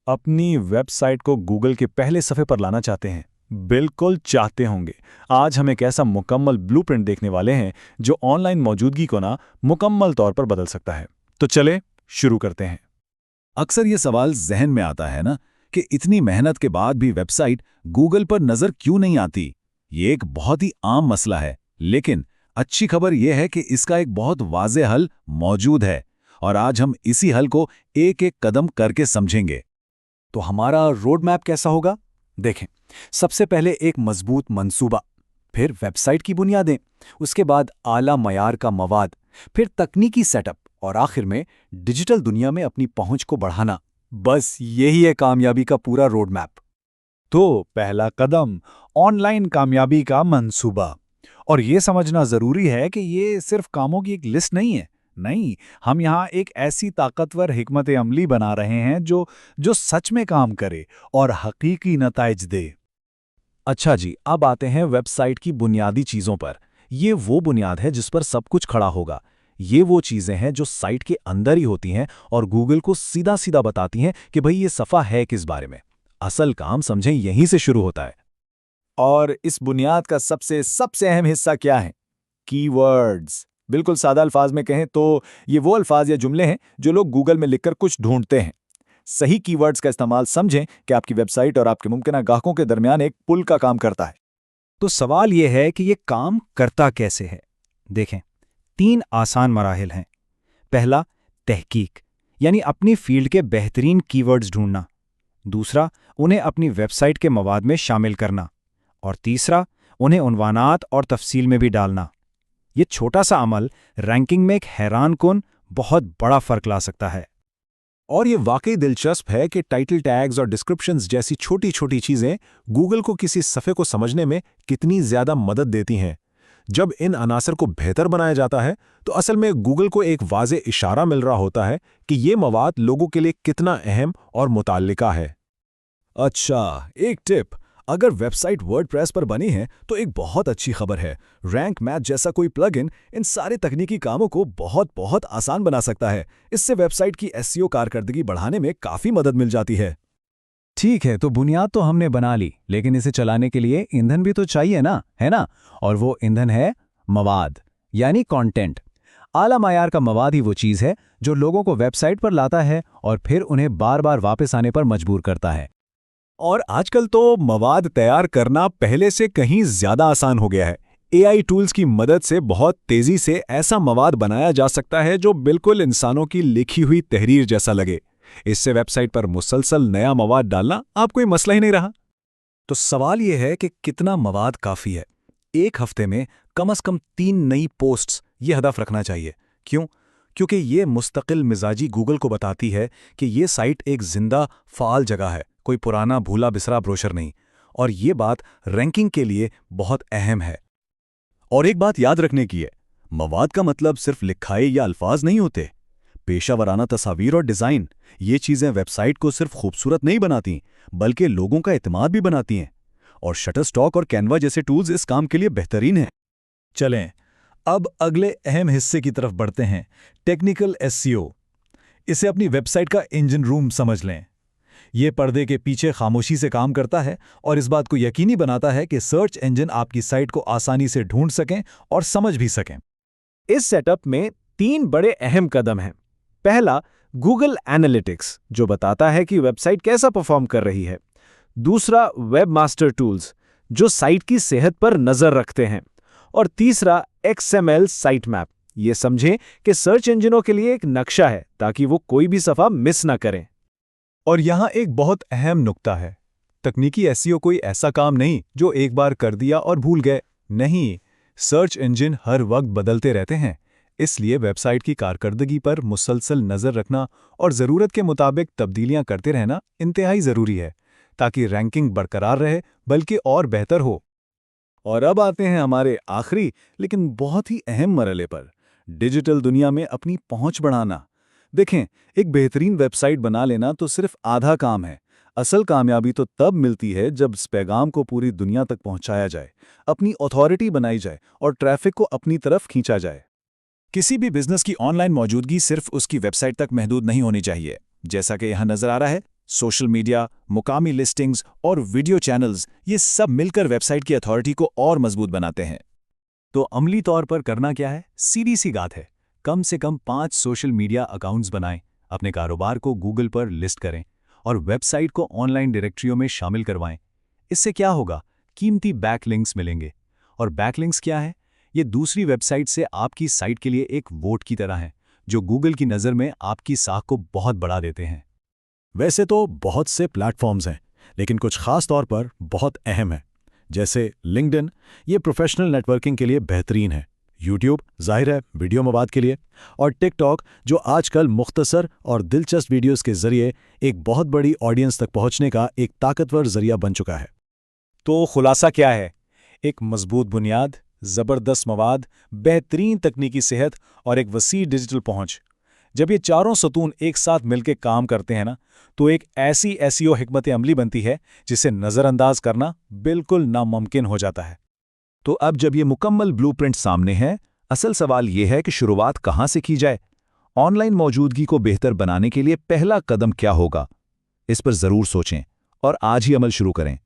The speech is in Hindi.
अपनी वेबसाइट को गूगल के पहले सफ़े पर लाना चाहते हैं? बिल्कुल चाहते होंगे। आज हम एक ऐसा मुकम्मल ब्लूप्रिंट देखने वाले हैं जो ऑनलाइन मौजूदगी को ना मुकम्मल तौर पर बदल सकता है। तो चले शुरू करते हैं। अक्सर ये सवाल जहन में आता है ना कि इतनी मेहनत के बाद भी वेबसाइट गूगल पर नजर क्यों नहीं आती। ये एक बहुत ही आम मसला है, लेकिन अच्छी खबर यह है कि इसका एक बहुत वाज़ेह हल मौजूद है और आज हम इसी हल को एक एक कदम करके समझेंगे। तो हमारा रोड मैप कैसा होगा? देखें, सबसे पहले एक मजबूत मंसूबा, फिर वेबसाइट की बुनियादें, उसके बाद आला मयार का मवाद, फिर तकनीकी सेटअप और आखिर में डिजिटल दुनिया में अपनी पहुंच को बढ़ाना। बस यही है कामयाबी का पूरा रोड मैप। तो पहला कदम ऑनलाइन कामयाबी का मंसूबा। और ये समझना जरूरी है कि ये सिर्फ कामों की एक लिस्ट नहीं है। नहीं, हम यहाँ एक ऐसी ताकतवर हिकमत अमली बना रहे हैं जो सच में काम करे और हकीकी नताइज दे। अच्छा जी, अब आते हैं वेबसाइट की बुनियादी चीज़ों पर। ये वो बुनियाद है जिस पर सब कुछ खड़ा होगा। ये वो चीज़ें हैं जो साइट के अंदर ही होती हैं और गूगल को सीधा सीधा बताती हैं कि भाई ये सफ़ा है किस बारे में। असल काम समझें यहीं से शुरू होता है। और इस बुनियाद का सबसे सबसे अहम हिस्सा क्या है? कीवर्ड्स। बिल्कुल सादा अल्फाज में कहें तो ये वो अल्फाज या जुमले हैं जो लोग गूगल में लिखकर कुछ ढूंढते हैं। सही कीवर्ड्स का इस्तेमाल समझें कि आपकी वेबसाइट और आपके मुमकिन ग्राहकों के दरमियान एक पुल का काम करता है। तो सवाल यह है कि ये काम करता कैसे है। देखें, 3 आसान मराहिल हैं। पहला, तहकीक, यानी अपनी फील्ड के बेहतरीन कीवर्ड्स ढूंढना। दूसरा, उन्हें अपनी वेबसाइट के मवाद में शामिल करना। और तीसरा, उन्हें उन्वानात और तफसील में भी डालना। ये छोटा सा अमल रैंकिंग में एक हैरानकुन बहुत बड़ा फर्क ला सकता है। और ये वाकई दिलचस्प है कि टाइटल टैग्स और डिस्क्रिप्शंस जैसी छोटी छोटी चीज़ें गूगल को किसी सफ़े को समझने में कितनी ज़्यादा मदद देती हैं। जब इन अनासर को बेहतर बनाया जाता है तो असल में गूगल को एक वाज़े इशारा मिल रहा होता है कि ये मवाद लोगों के लिए कितना अहम और मुताल्लिका है। अच्छा, एक टिप। अगर वेबसाइट वर्डप्रेस पर बनी है तो एक बहुत अच्छी खबर है। रैंक मैथ जैसा कोई प्लगइन इन सारे तकनीकी कामों को बहुत बहुत आसान बना सकता है। इससे वेबसाइट की एसईओ कारकर्दगी बढ़ाने में काफ़ी मदद मिल जाती है। ठीक है, तो बुनियाद तो हमने बना ली, लेकिन इसे चलाने के लिए ईंधन भी तो चाहिए ना, है ना? और वो ईंधन है मवाद, यानी कंटेंट। आला मायार का मवाद ही वो चीज़ है जो लोगों को वेबसाइट पर लाता है और फिर उन्हें बार बार वापस आने पर मजबूर करता है। और आजकल तो मवाद तैयार करना पहले से कहीं ज़्यादा आसान हो गया है। एआई टूल्स की मदद से बहुत तेज़ी से ऐसा मवाद बनाया जा सकता है जो बिल्कुल इंसानों की लिखी हुई तहरीर जैसा लगे। इससे वेबसाइट पर मुसलसल नया मवाद डालना अब कोई मसला ही नहीं रहा। तो सवाल यह है कि कितना मवाद काफ़ी है? एक हफ्ते में कम से कम 3 नई पोस्ट्स ये हदफ रखना चाहिए। क्यों? क्योंकि ये मुस्तकिल मिजाजी गूगल को बताती है कि ये साइट एक जिंदा फ़ाल जगह है, कोई पुराना भूला बिसरा ब्रोशर नहीं। और ये बात रैंकिंग के लिए बहुत अहम है। और एक बात याद रखने की है, मवाद का मतलब सिर्फ लिखाई या अल्फाज नहीं होते। पेशावराना तस्वीर और डिज़ाइन, ये चीज़ें वेबसाइट को सिर्फ खूबसूरत नहीं बनाती बल्कि लोगों का एतमाद भी बनाती हैं। और शटरस्टॉक और कैनवा जैसे टूल्स इस काम के लिए बेहतरीन हैं। चलें, अब अगले अहम हिस्से की तरफ बढ़ते हैं, टेक्निकल एसईओ। इसे अपनी वेबसाइट का इंजन रूम समझ लें। ये पर्दे के पीछे खामोशी से काम करता है और इस बात को यकीनी बनाता है कि सर्च इंजन आपकी साइट को आसानी से ढूंढ सकें और समझ भी सकें। इस सेटअप में 3 बड़े अहम कदम हैं। पहला, गूगल एनालिटिक्स, जो बताता है कि वेबसाइट कैसा परफॉर्म कर रही है। दूसरा, वेबमास्टर टूल्स, जो साइट की सेहत पर नजर रखते हैं। और तीसरा, XML साइट मैप, ये समझें कि सर्च इंजनों के लिए एक नक्शा है ताकि वो कोई भी सफ़ा मिस ना करें। और यहाँ एक बहुत अहम नुक्ता है, तकनीकी एसईओ कोई ऐसा काम नहीं जो एक बार कर दिया और भूल गए। नहीं, सर्च इंजन हर वक्त बदलते रहते हैं। इसलिए वेबसाइट की कारकर्दगी पर मुसलसल नज़र रखना और ज़रूरत के मुताबिक तब्दीलियां करते रहना इंतहाई ज़रूरी है, ताकि रैंकिंग बरकरार रहे बल्कि और बेहतर हो। और अब आते हैं हमारे आखिरी लेकिन बहुत ही अहम मरहले पर, डिजिटल दुनिया में अपनी पहुंच बढ़ाना। देखें, एक बेहतरीन वेबसाइट बना लेना तो सिर्फ आधा काम है। असल कामयाबी तो तब मिलती है जब इस पैगाम को पूरी दुनिया तक पहुंचाया जाए, अपनी अथॉरिटी बनाई जाए और ट्रैफिक को अपनी तरफ खींचा जाए। किसी भी बिजनेस की ऑनलाइन मौजूदगी सिर्फ उसकी वेबसाइट तक महदूद नहीं होनी चाहिए। जैसा कि यहाँ नजर आ रहा है, सोशल मीडिया, मुकामी लिस्टिंग्स और वीडियो चैनल्स, ये सब मिलकर वेबसाइट की अथॉरिटी को और मजबूत बनाते हैं। तो अमली तौर पर करना क्या है? सीधी सी बात है, कम से कम 5 सोशल मीडिया अकाउंट्स बनाएं, अपने कारोबार को गूगल पर लिस्ट करें और वेबसाइट को ऑनलाइन डायरेक्टरियों में शामिल करवाएं। इससे क्या होगा? कीमती बैकलिंक्स मिलेंगे। और बैकलिंक्स क्या है? ये दूसरी वेबसाइट से आपकी साइट के लिए एक वोट की तरह है, जो गूगल की नज़र में आपकी साख को बहुत बढ़ा देते हैं। वैसे तो बहुत से प्लेटफॉर्म्स हैं, लेकिन कुछ खास तौर पर बहुत अहम है। जैसे लिंक्डइन, ये प्रोफेशनल नेटवर्किंग के लिए बेहतरीन है। यूट्यूब, जाहिर है, वीडियो मवाद के लिए। और टिकटॉक, जो आजकल मुख्तसर और दिलचस्प वीडियोस के जरिए एक बहुत बड़ी ऑडियंस तक पहुंचने का एक ताकतवर जरिया बन चुका है। तो खुलासा क्या है? एक मजबूत बुनियाद, ज़बरदस्त मवाद, बेहतरीन तकनीकी सेहत और एक वसी डिजिटल पहुंच। जब ये चारों सतून एक साथ मिलकर काम करते हैं ना, तो एक ऐसी एसईओ हिकमत अमली बनती है जिसे नज़रअंदाज करना बिल्कुल नामुमकिन हो जाता है। तो अब जब ये मुकम्मल ब्लूप्रिंट सामने है, असल सवाल ये है कि शुरुआत कहाँ से की जाए? ऑनलाइन मौजूदगी को बेहतर बनाने के लिए पहला कदम क्या होगा? इस पर ज़रूर सोचें और आज ही अमल शुरू करें।